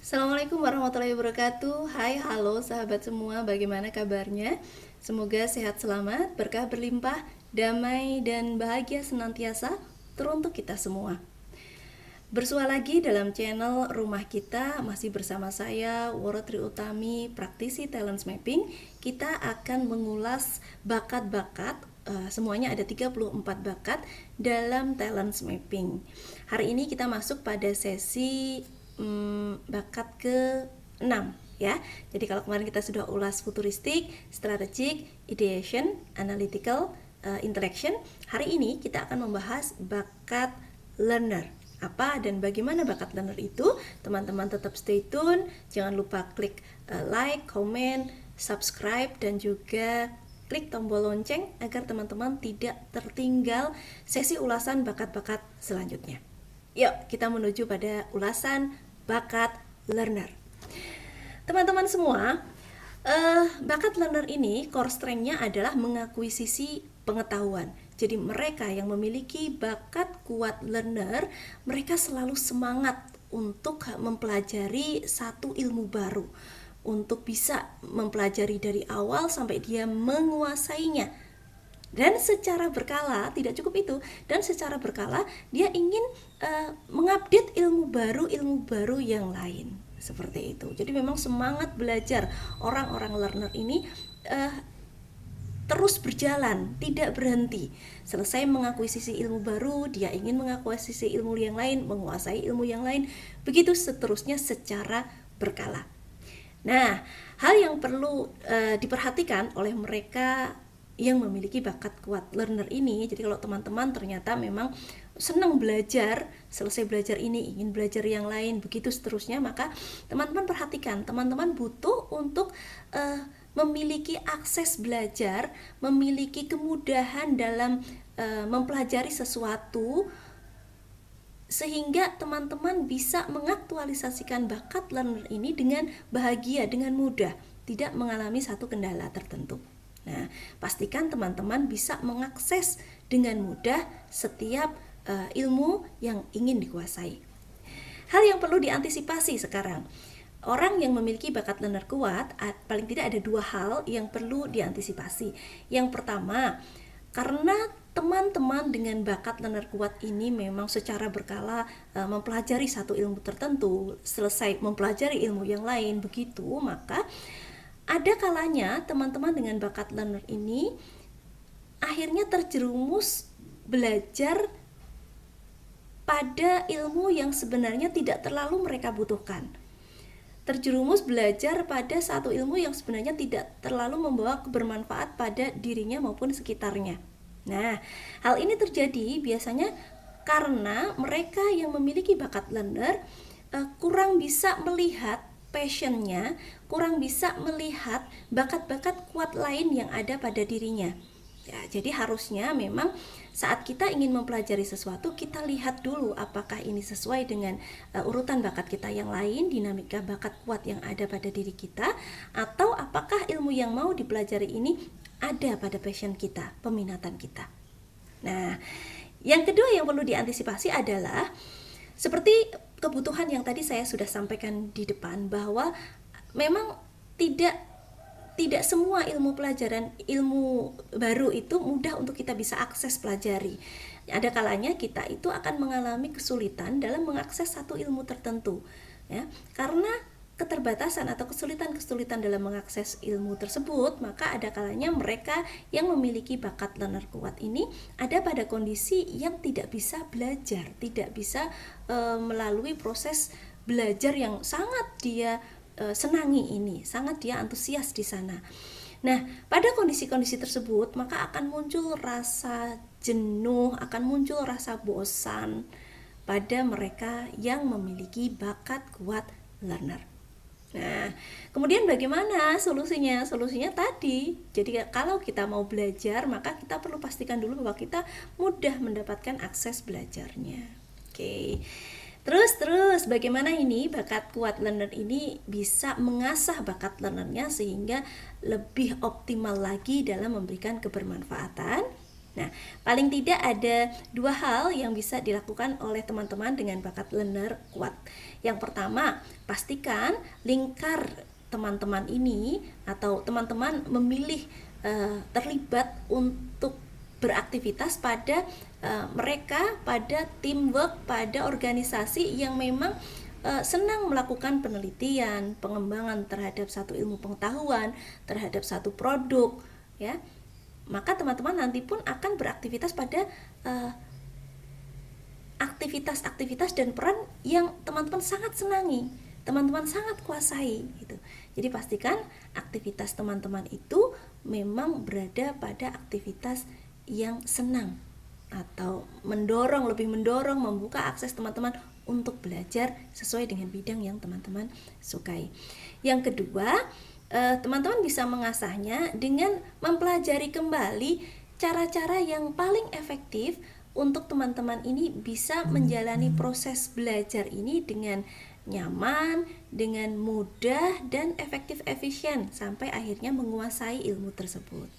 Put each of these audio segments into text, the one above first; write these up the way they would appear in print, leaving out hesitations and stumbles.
Assalamualaikum warahmatullahi wabarakatuh. Hai, halo sahabat semua, bagaimana kabarnya? Semoga sehat selamat, berkah berlimpah, damai dan bahagia senantiasa teruntuk kita semua. Bersua lagi dalam channel Rumah Kita, masih bersama saya Woro Tri Utami, praktisi talent mapping. Kita akan mengulas bakat-bakat, semuanya ada 34 bakat dalam talent mapping. Hari ini kita masuk pada sesi bakat ke-6 ya. Jadi kalau kemarin kita sudah ulas futuristik, strategic, ideation, analytical, interaction, hari ini kita akan membahas bakat learner. Apa dan bagaimana bakat learner itu? Teman-teman tetap stay tune, jangan lupa klik like, comment, subscribe dan juga klik tombol lonceng agar teman-teman tidak tertinggal sesi ulasan bakat-bakat selanjutnya. Yuk, kita menuju pada ulasan bakat learner. Teman-teman semua, bakat learner ini core strength-nya adalah mengakuisisi pengetahuan. Jadi mereka yang memiliki bakat kuat learner, mereka selalu semangat untuk mempelajari satu ilmu baru, untuk bisa mempelajari dari awal sampai dia menguasainya. Dan secara berkala, tidak cukup itu, dan secara berkala dia ingin mengupdate ilmu baru yang lain, seperti itu. Jadi memang semangat belajar orang-orang learner ini terus berjalan, tidak berhenti. Selesai mengakuisisi ilmu baru, dia ingin mengakuisisi ilmu yang lain, menguasai ilmu yang lain, begitu seterusnya secara berkala. Nah, hal yang perlu diperhatikan oleh mereka yang memiliki bakat kuat learner ini, jadi kalau teman-teman ternyata memang senang belajar, selesai belajar ini ingin belajar yang lain, begitu seterusnya, maka teman-teman perhatikan, teman-teman butuh untuk memiliki akses belajar, memiliki kemudahan dalam mempelajari sesuatu, sehingga teman-teman bisa mengaktualisasikan bakat learner ini dengan bahagia, dengan mudah, tidak mengalami satu kendala tertentu. Nah, pastikan teman-teman bisa mengakses dengan mudah setiap ilmu yang ingin dikuasai. Hal yang perlu diantisipasi sekarang, orang yang memiliki bakat learner kuat, paling tidak ada dua hal yang perlu diantisipasi. Yang pertama, karena teman-teman dengan bakat learner kuat ini memang secara berkala mempelajari satu ilmu tertentu, selesai mempelajari ilmu yang lain, begitu, maka ada kalanya teman-teman dengan bakat learner ini akhirnya terjerumus belajar pada ilmu yang sebenarnya tidak terlalu mereka butuhkan. Terjerumus belajar pada satu ilmu yang sebenarnya tidak terlalu membawa kebermanfaat pada dirinya maupun sekitarnya. Nah, hal ini terjadi biasanya karena mereka yang memiliki bakat learner kurang bisa melihat passionnya, kurang bisa melihat bakat-bakat kuat lain yang ada pada dirinya. Ya, jadi harusnya memang saat kita ingin mempelajari sesuatu, kita lihat dulu apakah ini sesuai dengan urutan bakat kita yang lain, dinamika bakat kuat yang ada pada diri kita, atau apakah ilmu yang mau dipelajari ini ada pada passion kita, peminatan kita. Nah, yang kedua yang perlu diantisipasi adalah seperti kebutuhan yang tadi saya sudah sampaikan di depan, bahwa memang tidak semua ilmu pelajaran, ilmu baru itu mudah untuk kita bisa akses pelajari. Ada kalanya kita itu akan mengalami kesulitan dalam mengakses satu ilmu tertentu, ya, karena keterbatasan atau kesulitan dalam mengakses ilmu tersebut, maka ada kalanya mereka yang memiliki bakat learner kuat ini ada pada kondisi yang tidak bisa belajar, tidak bisa melalui proses belajar yang sangat dia senangi ini, sangat dia antusias di sana. Nah, pada kondisi-kondisi tersebut maka akan muncul rasa jenuh, akan muncul rasa bosan pada mereka yang memiliki bakat kuat learner. Nah, kemudian bagaimana solusinya? Solusinya tadi, jadi kalau kita mau belajar, maka kita perlu pastikan dulu bahwa kita mudah mendapatkan akses belajarnya. Oke. Terus bagaimana ini bakat kuat learner ini bisa mengasah bakat learnernya sehingga lebih optimal lagi dalam memberikan kebermanfaatan. Nah, paling tidak ada dua hal yang bisa dilakukan oleh teman-teman dengan bakat learner kuat. Yang pertama, pastikan lingkar teman-teman ini atau teman-teman memilih terlibat untuk beraktivitas pada mereka, pada teamwork, pada organisasi yang memang senang melakukan penelitian, pengembangan terhadap satu ilmu pengetahuan, terhadap satu produk, ya. Maka teman-teman nanti pun akan beraktivitas pada aktivitas-aktivitas dan peran yang teman-teman sangat senangi, teman-teman sangat kuasai gitu. Jadi pastikan aktivitas teman-teman itu memang berada pada aktivitas yang senang atau lebih mendorong, membuka akses teman-teman untuk belajar sesuai dengan bidang yang teman-teman sukai. Yang kedua, teman-teman bisa mengasahnya dengan mempelajari kembali cara-cara yang paling efektif untuk teman-teman ini bisa menjalani proses belajar ini dengan nyaman, dengan mudah dan efektif efisien sampai akhirnya menguasai ilmu tersebut.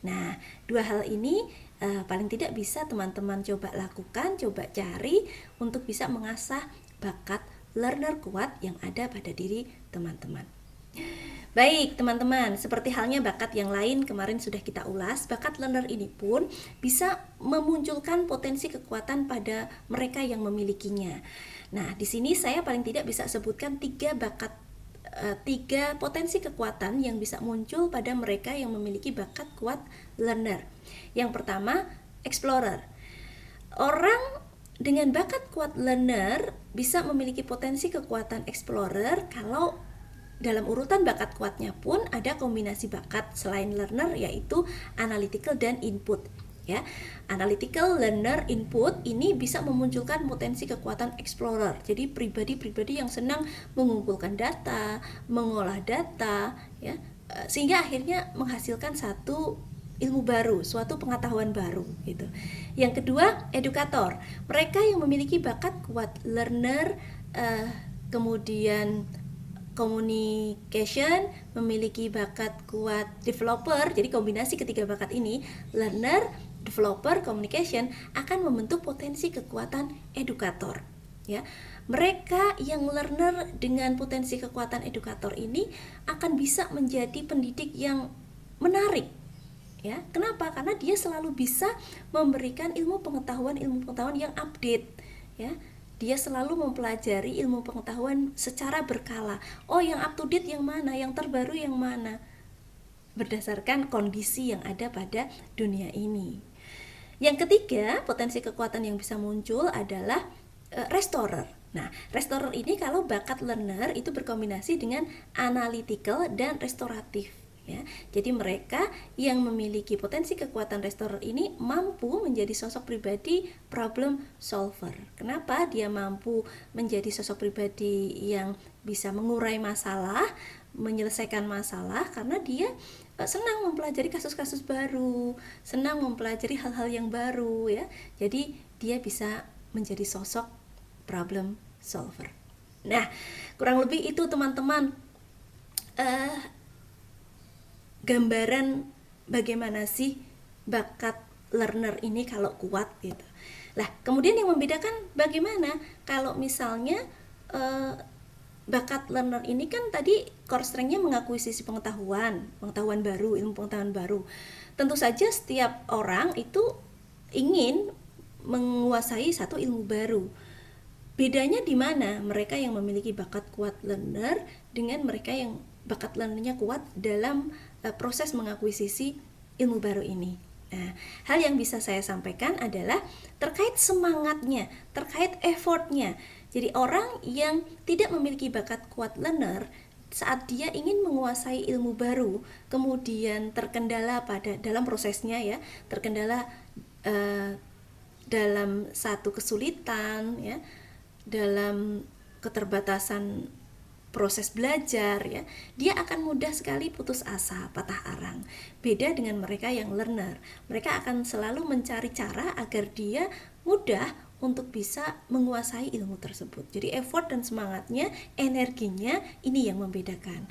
Nah, dua hal ini paling tidak bisa teman-teman coba lakukan, coba cari untuk bisa mengasah bakat learner kuat yang ada pada diri teman-teman. Baik teman-teman, seperti halnya bakat yang lain kemarin sudah kita ulas, bakat learner ini pun bisa memunculkan potensi kekuatan pada mereka yang memilikinya. Nah, di sini saya paling tidak bisa sebutkan tiga potensi kekuatan yang bisa muncul pada mereka yang memiliki bakat kuat learner. Yang pertama, explorer. Orang dengan bakat kuat learner bisa memiliki potensi kekuatan explorer kalau dalam urutan bakat kuatnya pun ada kombinasi bakat selain learner, yaitu analytical dan input. Ya, analytical, learner, input ini bisa memunculkan potensi kekuatan explorer. Jadi pribadi-pribadi yang senang mengumpulkan data, mengolah data, ya, sehingga akhirnya menghasilkan satu ilmu baru, suatu pengetahuan baru gitu. Yang kedua, edukator. Mereka yang memiliki bakat kuat learner, kemudian communication, memiliki bakat kuat developer. Jadi kombinasi ketiga bakat ini, learner, developer, communication, akan membentuk potensi kekuatan edukator. Ya, mereka yang learner dengan potensi kekuatan edukator ini akan bisa menjadi pendidik yang menarik. Ya, kenapa? Karena dia selalu bisa memberikan ilmu pengetahuan yang update. Ya, dia selalu mempelajari ilmu pengetahuan secara berkala. Oh, yang up to date yang mana, yang terbaru yang mana, berdasarkan kondisi yang ada pada dunia ini. Yang ketiga, potensi kekuatan yang bisa muncul adalah restorer. Nah, restorer ini kalau bakat learner itu berkombinasi dengan analytical dan restoratif. Ya, jadi mereka yang memiliki potensi kekuatan restorer ini mampu menjadi sosok pribadi problem solver. Kenapa dia mampu menjadi sosok pribadi yang bisa mengurai masalah, menyelesaikan masalah? Karena dia senang mempelajari kasus-kasus baru, senang mempelajari hal-hal yang baru, ya. Jadi dia bisa menjadi sosok problem solver. Nah, kurang lebih itu teman-teman gambaran bagaimana sih bakat learner ini kalau kuat gitu. Lah, kemudian yang membedakan bagaimana kalau misalnya bakat learner ini kan tadi core strength-nya mengakuisisi pengetahuan baru, ilmu pengetahuan baru. Tentu saja setiap orang itu ingin menguasai satu ilmu baru. Bedanya di mana mereka yang memiliki bakat kuat learner dengan mereka yang bakat learnernya kuat dalam proses mengakuisisi ilmu baru ini. Nah, hal yang bisa saya sampaikan adalah terkait semangatnya, terkait effortnya. Jadi orang yang tidak memiliki bakat kuat learner, saat dia ingin menguasai ilmu baru, kemudian terkendala dalam prosesnya, ya, terkendala dalam satu kesulitan, ya, dalam keterbatasan proses belajar, ya, dia akan mudah sekali putus asa, patah arang. Beda dengan mereka yang learner, mereka akan selalu mencari cara agar dia mudah untuk bisa menguasai ilmu tersebut. Jadi effort dan semangatnya, energinya ini yang membedakan.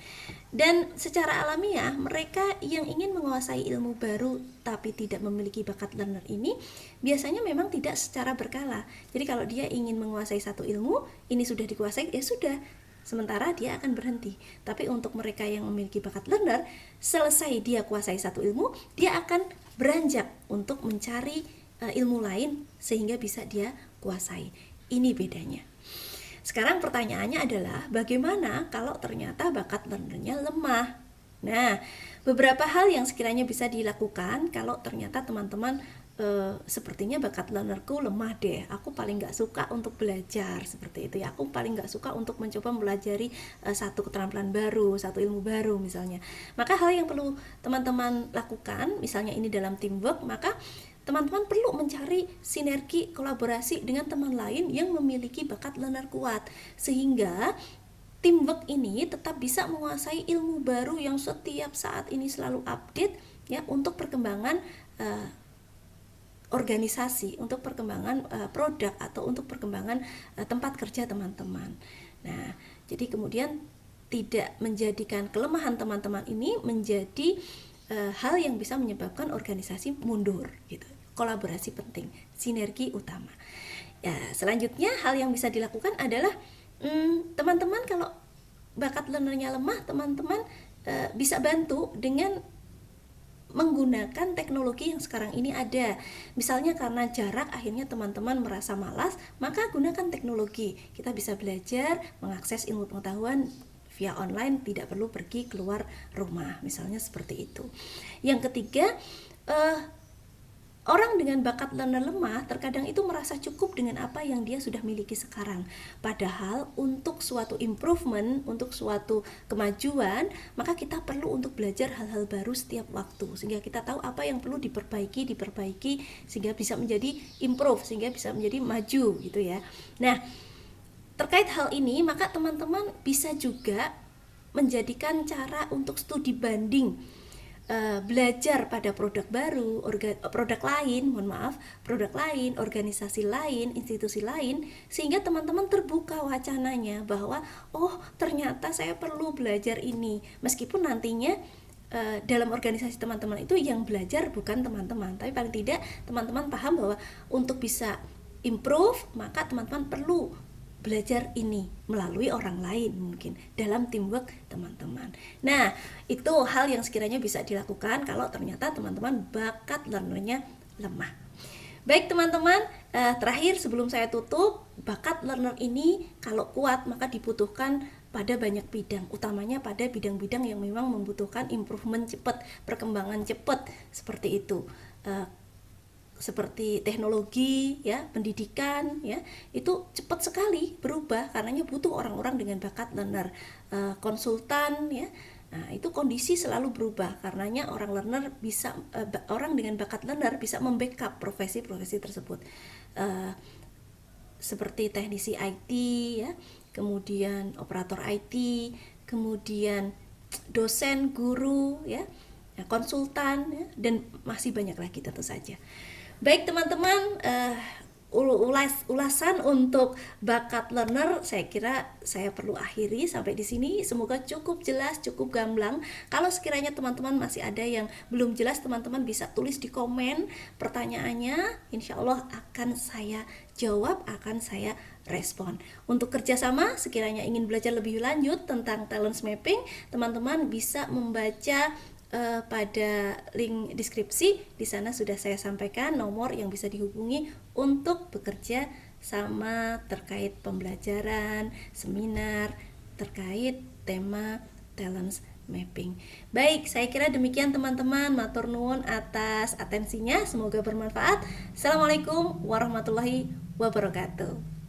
Dan secara alamiah mereka yang ingin menguasai ilmu baru tapi tidak memiliki bakat learner ini biasanya memang tidak secara berkala. Jadi kalau dia ingin menguasai satu ilmu, ini sudah dikuasai, ya sudah, sementara dia akan berhenti. Tapi untuk mereka yang memiliki bakat learner, selesai dia kuasai satu ilmu, dia akan beranjak untuk mencari ilmu lain sehingga bisa dia kuasai. Ini bedanya. Sekarang pertanyaannya adalah bagaimana kalau ternyata bakat learnernya lemah? Nah, beberapa hal yang sekiranya bisa dilakukan kalau ternyata teman-teman sepertinya bakat learnerku lemah deh, aku paling gak suka untuk belajar seperti itu ya, aku paling gak suka untuk mencoba mempelajari satu keterampilan baru, satu ilmu baru misalnya. Maka hal yang perlu teman-teman lakukan, misalnya ini dalam teamwork, maka teman-teman perlu mencari sinergi kolaborasi dengan teman lain yang memiliki bakat learner kuat, sehingga teamwork ini tetap bisa menguasai ilmu baru yang setiap saat ini selalu update ya, untuk perkembangan organisasi, untuk perkembangan produk atau untuk perkembangan tempat kerja teman-teman. Nah, jadi kemudian tidak menjadikan kelemahan teman-teman ini menjadi hal yang bisa menyebabkan organisasi mundur gitu. Kolaborasi penting, sinergi utama. Ya, selanjutnya hal yang bisa dilakukan adalah teman-teman kalau bakat learnernya lemah, teman-teman bisa bantu dengan menggunakan teknologi yang sekarang ini ada. Misalnya karena jarak akhirnya teman-teman merasa malas, maka gunakan teknologi. Kita bisa belajar, mengakses ilmu pengetahuan via online, tidak perlu pergi keluar rumah, misalnya seperti itu. Yang ketiga, orang dengan bakat learner lemah terkadang itu merasa cukup dengan apa yang dia sudah miliki sekarang. Padahal untuk suatu improvement, untuk suatu kemajuan, maka kita perlu untuk belajar hal-hal baru setiap waktu, sehingga kita tahu apa yang perlu diperbaiki, sehingga bisa menjadi improve, sehingga bisa menjadi maju gitu ya. Nah, terkait hal ini, maka teman-teman bisa juga menjadikan cara untuk studi banding, belajar pada produk baru, produk lain, organisasi lain, institusi lain, sehingga teman-teman terbuka wacananya bahwa oh ternyata saya perlu belajar ini, meskipun nantinya dalam organisasi teman-teman itu yang belajar bukan teman-teman, tapi paling tidak teman-teman paham bahwa untuk bisa improve maka teman-teman perlu belajar ini melalui orang lain mungkin dalam teamwork teman-teman. Nah, itu hal yang sekiranya bisa dilakukan kalau ternyata teman-teman bakat learnernya lemah. Baik teman-teman, terakhir sebelum saya tutup, bakat learner ini kalau kuat maka dibutuhkan pada banyak bidang, utamanya pada bidang-bidang yang memang membutuhkan improvement cepat, perkembangan cepat seperti itu. Seperti teknologi ya, pendidikan ya, itu cepat sekali berubah karenanya butuh orang-orang dengan bakat learner, konsultan ya. Nah, itu kondisi selalu berubah karenanya orang dengan bakat learner bisa membackup profesi-profesi tersebut. Seperti teknisi IT ya, kemudian operator IT, kemudian dosen, guru ya, konsultan ya, dan masih banyak lagi tentu saja. Baik teman-teman, ulasan untuk bakat learner saya kira saya perlu akhiri sampai di sini. Semoga cukup jelas, cukup gamblang. Kalau sekiranya teman-teman masih ada yang belum jelas, teman-teman bisa tulis di komen pertanyaannya. Insya Allah akan saya jawab, akan saya respon. Untuk kerjasama, sekiranya ingin belajar lebih lanjut tentang talent mapping, teman-teman bisa membaca pada link deskripsi. Di sana sudah saya sampaikan nomor yang bisa dihubungi untuk bekerja sama terkait pembelajaran, seminar terkait tema talent mapping. Baik, saya kira demikian teman-teman. Matur nuwun atas atensinya, semoga bermanfaat. Assalamualaikum warahmatullahi wabarakatuh.